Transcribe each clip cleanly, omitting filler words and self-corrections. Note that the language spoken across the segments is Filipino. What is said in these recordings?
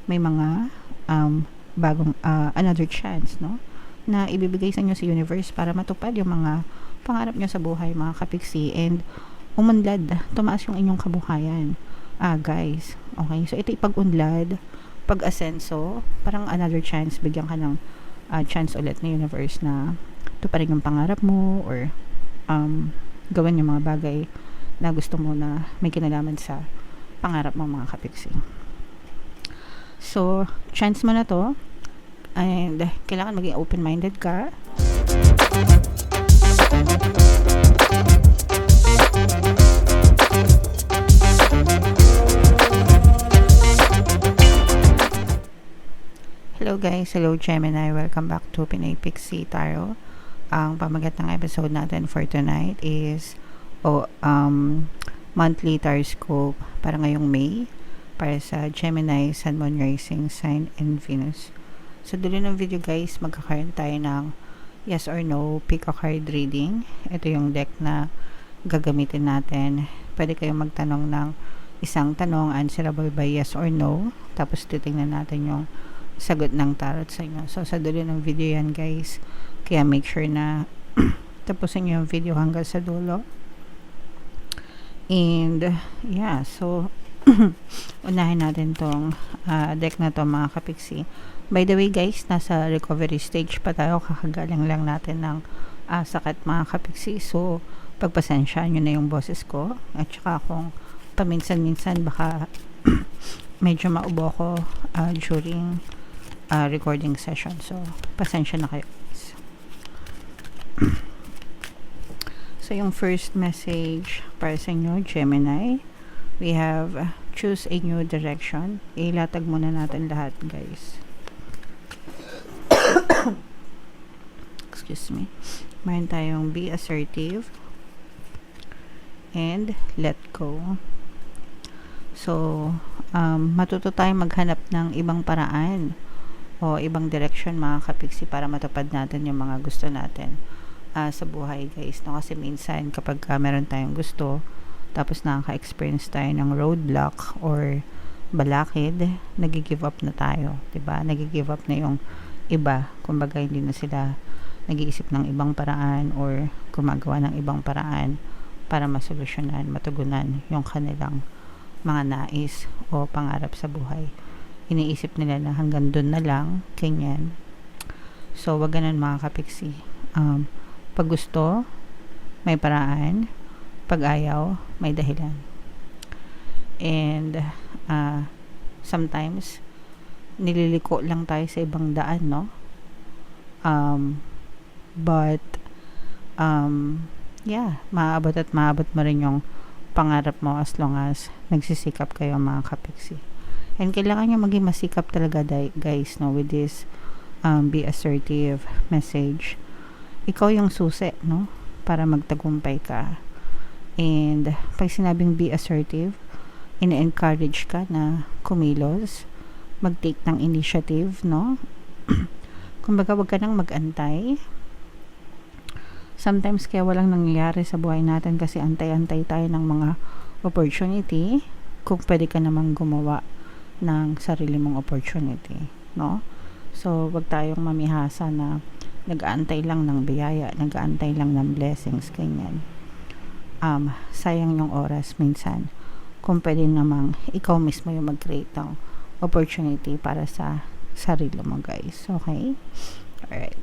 may mga bagong another chance, no? Na ibibigay sa inyo sa universe para matupad yung mga pangarap nyo sa buhay, mga kapiksi, and umunlad, tumaas yung inyong kabuhayan. Guys, okay? So, ito ipag-unlad, pag-asenso, parang another chance, bigyan ka ng chance ulit ng universe na tuparin yung pangarap mo, or gawin yung mga bagay na gusto mo na may kinalaman sa pangarap mo, mga kapiksi. So, chance mo na to, and kailangan maging open-minded ka. Hello guys, hello Gemini, welcome back to Pinay Pixie Tarot. Ang pamagat ng episode natin for tonight is monthly horoscope para ngayong May para sa Gemini, Sun, Moon, Rising, Sign, and Venus. So, dulo ng video guys, magkakaroon tayo ng yes or no pick a card reading. Ito yung deck na gagamitin natin. Pwede kayong magtanong ng isang tanong, answerable by yes or no. Tapos titingnan natin yung sagot ng tarot sa inyo. So, sa dulo ng video yan guys. Kaya make sure na tapusin nyo yung video hanggang sa dulo. And, yeah, so, unahin natin tong deck na to, mga kapiksi. By the way guys, nasa recovery stage pa tayo, kakagaling lang natin ng sakit, mga kapiksi. So, pagpasensyaan nyo na yung boses ko, at saka kung paminsan-minsan baka medyo maubo ko during recording session. So, pasensya na kayo guys. So, yung first message para sa inyo, Gemini, we have choose a new direction. Ilatag muna natin lahat guys. Excuse me. Mayroon tayong be assertive and let go. So, matuto tayong maghanap ng ibang paraan o ibang direction, mga kapiksi, para matupad natin yung mga gusto natin sa buhay guys, no? Kasi minsan kapag meron tayong gusto tapos nakaka-experience tayo ng roadblock or balakid, nag-give up na tayo, diba? Nag-give up na yung iba, kumbaga hindi na sila nag-iisip ng ibang paraan or gumagawa ng ibang paraan para masolusyonan, matugunan yung kanilang mga nais o pangarap sa buhay. Iniisip nila na hanggang dun na lang, ganyan. So, wag ganun, mga kapiksi. Pag gusto, may paraan. Pag ayaw, may dahilan. And sometimes nililiko lang tayo sa ibang daan, no? But yeah, maabot at maabot mo rin yung pangarap mo as long as nagsisikap kayo, mga kapiksi. And kailangan nyo maging masikap talaga guys, no, with this be assertive message. Ikaw yung susi, no, para magtagumpay ka. And pag sinabing be assertive, ina-encourage ka na kumilos, mag-take ng initiative, no? Kumbaga, wag ka nang mag-antay. Sometimes kaya walang nangyayari sa buhay natin kasi antay-antay tayo ng mga opportunity, kung pwede ka namang gumawa ng sarili mong opportunity, no? So, wag tayong mamihasa na nag-aantay lang ng biyaya, nag-aantay lang ng blessings, ganyan. Sayang yung oras minsan. Kung pwede namang ikaw mismo yung mag-create ng opportunity para sa sarili mo, guys. Okay? Alright.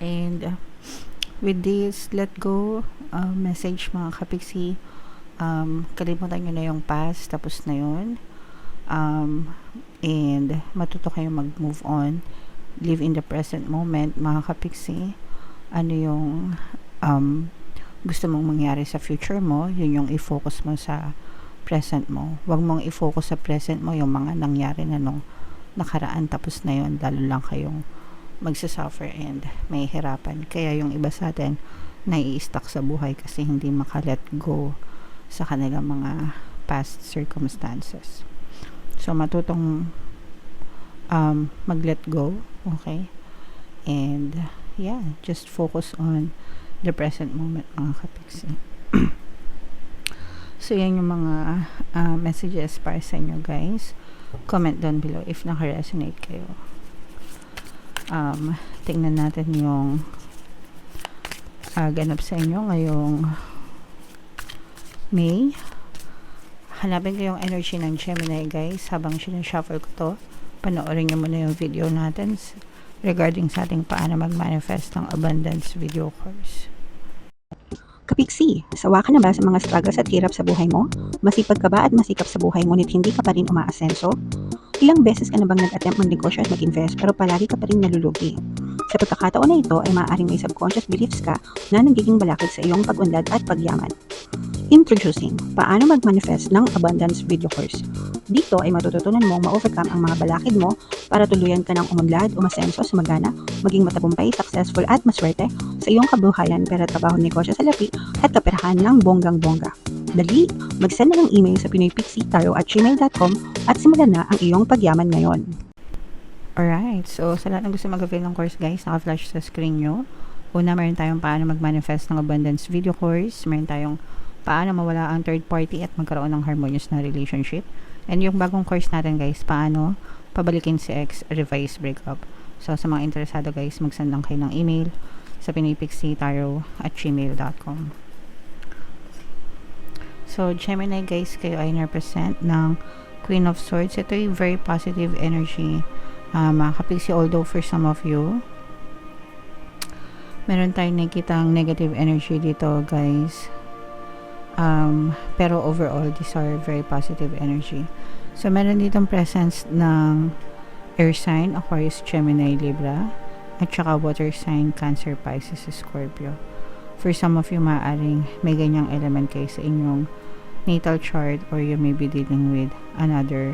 And with this let go message, mga kapiksi, kalimutan nyo na yung past, tapos na yun. And matuto kayo mag-move on, live in the present moment, mga kapiksi. Ano yung gusto mong mangyari sa future mo, yun yung i-focus mo sa present mo. Huwag mong i-focus sa present mo yung mga nangyari na nung nakaraan, tapos na yun, lalo lang kayong magsasuffer and may hirapan. Kaya yung iba sa atin nai-stuck sa buhay kasi hindi maka-let go sa kanilang mga past circumstances. So, matutong mag-let go, okay? And, yeah, just focus on the present moment, mga kapiksi. So, yan yung mga messages para sa inyo, guys. Comment down below if naka-resonate kayo. Tingnan natin yung ganap sa inyo ngayong May. Hanapin ko yung energy ng Gemini, guys. Habang sinashuffle ko to, panoorin nyo muna yung video natin regarding sa ating paano mag-manifest ng abundance video course. Kapiksi, sawa ka na ba sa mga struggles at hirap sa buhay mo? Masipag ka ba at masikap sa buhay ngunit hindi ka pa rin umaasenso? Ilang beses ka na bang nag-attempt mag-negosyo at mag-invest pero palagi ka pa rin nalulugi? Sa pagkakataon na ito ay maaaring may subconscious beliefs ka na nagiging balakid sa iyong pag-unlad at pagyaman. Introducing, paano mag-manifest ng abundance video course. Dito ay matututunan mong ma-overcome ang mga balakid mo para tuluyan ka ng umunlad, umasenso, sumagana, maging matagumpay, successful at maswerte sa iyong kabuhayan, pera, trabaho, negosyo, salapi at kaperahan ng bonggang-bongga. Dali, mag-send na ng email sa pinoypixie@gmail.com at simulan na ang iyong pagyaman ngayon. Alright, so sa lahat ng gusto mag-avail ng course, guys, naka-flash sa screen nyo. Una, meron tayong paano mag-manifest ng abundance video course. Meron tayong paano mawala ang third party at magkaroon ng harmonious na relationship. And yung bagong course natin, guys, paano pabalikin si ex, revise, breakup. So sa mga interesado, guys, mag-send lang kayo ng email sa pinoypixie@gmail.com. So Gemini, guys, kayo ay represent ng Queen of Swords. Ito ay very positive energy, mga kapiksi, although for some of you meron tayong nakikitang negative energy dito, guys. Pero overall, these are very positive energy. So, meron ditong presence ng air sign, Aquarius, Gemini, Libra, at saka water sign, Cancer, Pisces, Scorpio. For some of you, maaaring may ganyang element kayo sa inyong natal chart, or you may be dealing with another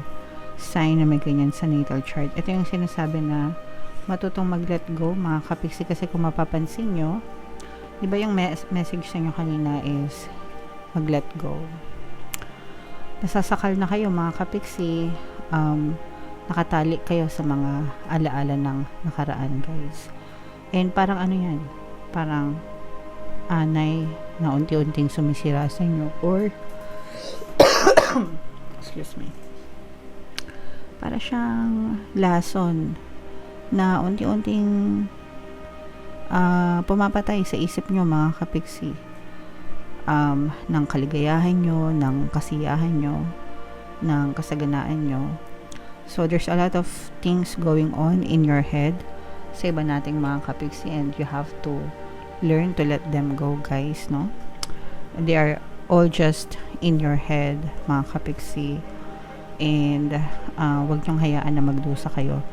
sign na may ganyan sa natal chart. Ito yung sinasabi na matutong mag-let go, mga kapiksi, kasi kung mapapansin nyo, di ba yung message sa inyo kanina is mag-let go. Nasasakal na kayo, mga kapiksi. Nakatali kayo sa mga alaala ng nakaraan, guys. And parang ano yan? Parang anay na unti-unting sumisira sa inyo, or excuse me. Para siyang lason na unti-unting pumapatay sa isip nyo, mga kapiksi. Ng kaligayahan nyo, ng kasiyahan nyo, ng kasaganaan nyo. So, there's a lot of things going on in your head sa iba nating mga kapiksi, and you have to learn to let them go, guys, no? They are all just in your head, mga kapiksi, and wag nyong hayaan na magdusa kayo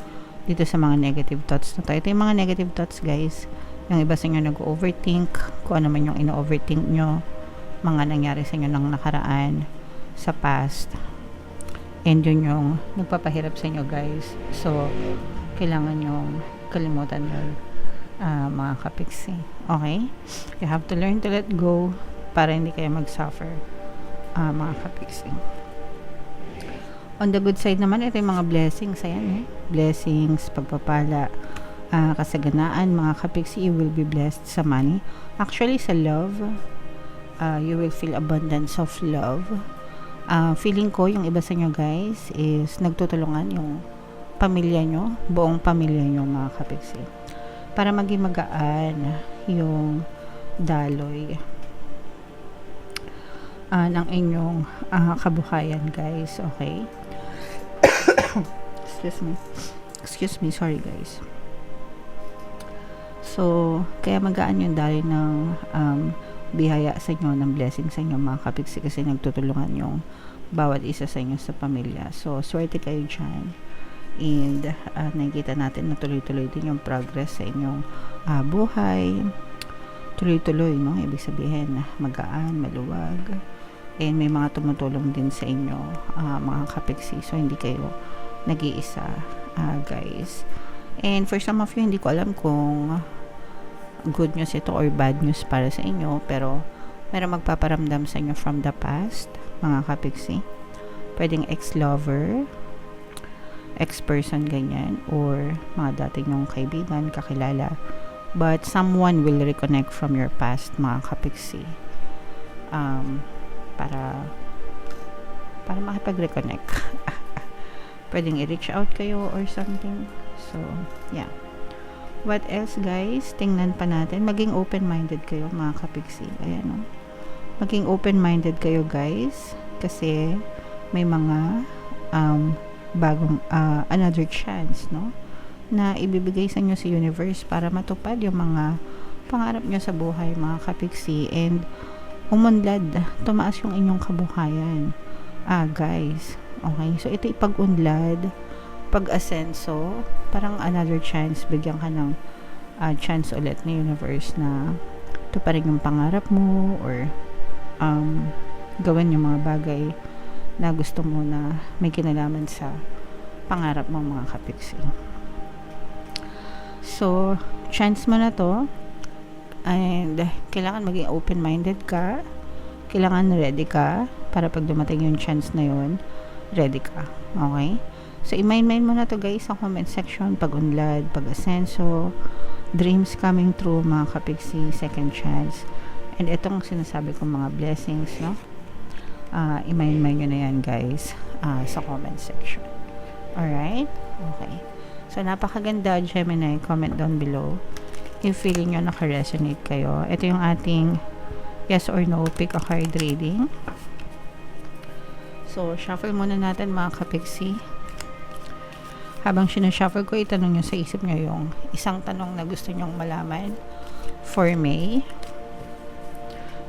dito sa mga negative thoughts na to. Ito yung mga negative thoughts, guys. Yung iba sa inyo nag-overthink, kung ano man yung ino-overthink nyo, mga nangyari sa inyo ng nakaraan, sa past, and yun yung nagpapahirap sa inyo, guys. So, kailangan yung kalimutan yun, mga kapiksi. Okay? You have to learn to let go para hindi kayo mag-suffer, mga kapiksi. On the good side naman, ito yung mga blessings. Ayan, blessings, pagpapala, kasaganaan, mga kapiksi. You will be blessed sa money. Actually, sa love, you will feel abundance of love. Feeling ko yung iba sa inyo, guys, is nagtutulungan yung pamilya nyo, buong pamilya nyo, mga kapiksi, para maging magaan yung daloy ng inyong kabuhayan, guys. Okay? Excuse me, sorry, guys. So, kaya magaan yung daloy ng bihaya sa inyo, ng blessing sa inyo, mga kapiksi, kasi nagtutulungan yung bawat isa sa inyo sa pamilya. So, swerte kayo dyan. And nakikita natin na tuloy-tuloy din yung progress sa inyong buhay. Tuloy-tuloy, no? Ibig sabihin, magaan, maluwag. And may mga tumutulong din sa inyo, mga kapiksi. So, hindi kayo nag-iisa, guys. And for some of you, hindi ko alam kung good news ito or bad news para sa inyo, pero meron magpaparamdam sa inyo from the past, mga kapiksi. Pwedeng ex-lover, ex-person, ganyan, or mga dati nyong kaibigan, kakilala, but someone will reconnect from your past, mga kapiksi, para para makipag-reconnect. Pwedeng i-reach out kayo or something. So, yeah. What else, guys? Tingnan pa natin. Maging open-minded kayo, mga kapiksi. Ayan, no? Maging open-minded kayo, guys. Kasi, may mga bagong, another chance, no? Na ibibigay sa inyo sa universe para matupad yung mga pangarap nyo sa buhay, mga kapiksi. And, umunlad. Tumaas yung inyong kabuhayan. Guys. Okay? So, ito ipag-unlad, pag-asenso, parang another chance, bigyan ka ng chance ulit ng universe na tuparin yung pangarap mo or gawin yung mga bagay na gusto mo na may kinalaman sa pangarap mo, mga kapiksi. So, chance mo na to, and kailangan maging open-minded ka, kailangan ready ka para pag dumating yung chance na yun, ready ka. Okay? So, i-mind mo na to, guys, sa comment section. Pag-unlad, pag-asenso, dreams coming true, mga kapiksi, second chance. And itong sinasabi kong mga blessings, no? I-mind nyo na yan, guys, sa comment section. Alright? Okay. So, napakaganda, Gemini. Comment down below if feeling nyo naka-resonate kayo. Ito yung ating yes or no pick a card reading. So, shuffle muna natin, mga kapiksi. Habang sinashuffle ko, itanong nyo sa isip nyo yung isang tanong na gusto nyong malaman for May.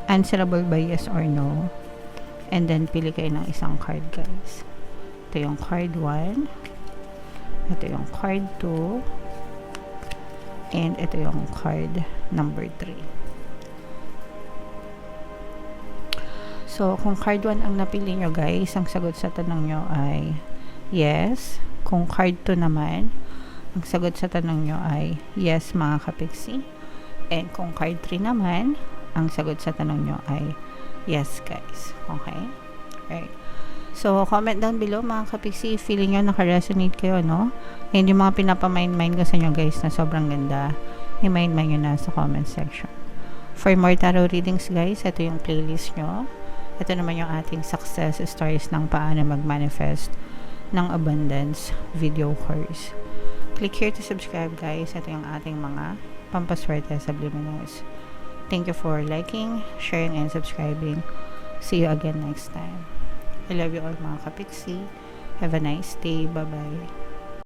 Answerable by yes or no. And then, pili kayo ng isang card, guys. Ito yung card 1. Ito yung card 2. And ito yung card number 3. So, kung card 1 ang napili nyo, guys, ang sagot sa tanong nyo ay yes. Kung card 2 naman, ang sagot sa tanong nyo ay yes, mga kapiksi. And kung card 3 naman, ang sagot sa tanong nyo ay yes, guys. Okay? Alright. So, comment down below, mga kapiksi, feeling nyo naka-resonate kayo, no? And yung mga pinapamind-mind ko sa inyo, guys, na sobrang ganda, i-mind-mind nyo na sa comment section. For more tarot readings, guys, ito yung playlist nyo. Ito naman yung ating success stories ng paano mag-manifest ng abundance video course. Click here to subscribe, guys. Ito yung ating mga pampaswerte subliminals. Thank you for liking, sharing, and subscribing. See you again next time. I love you all, mga kapiksi. Have a nice day. Bye-bye.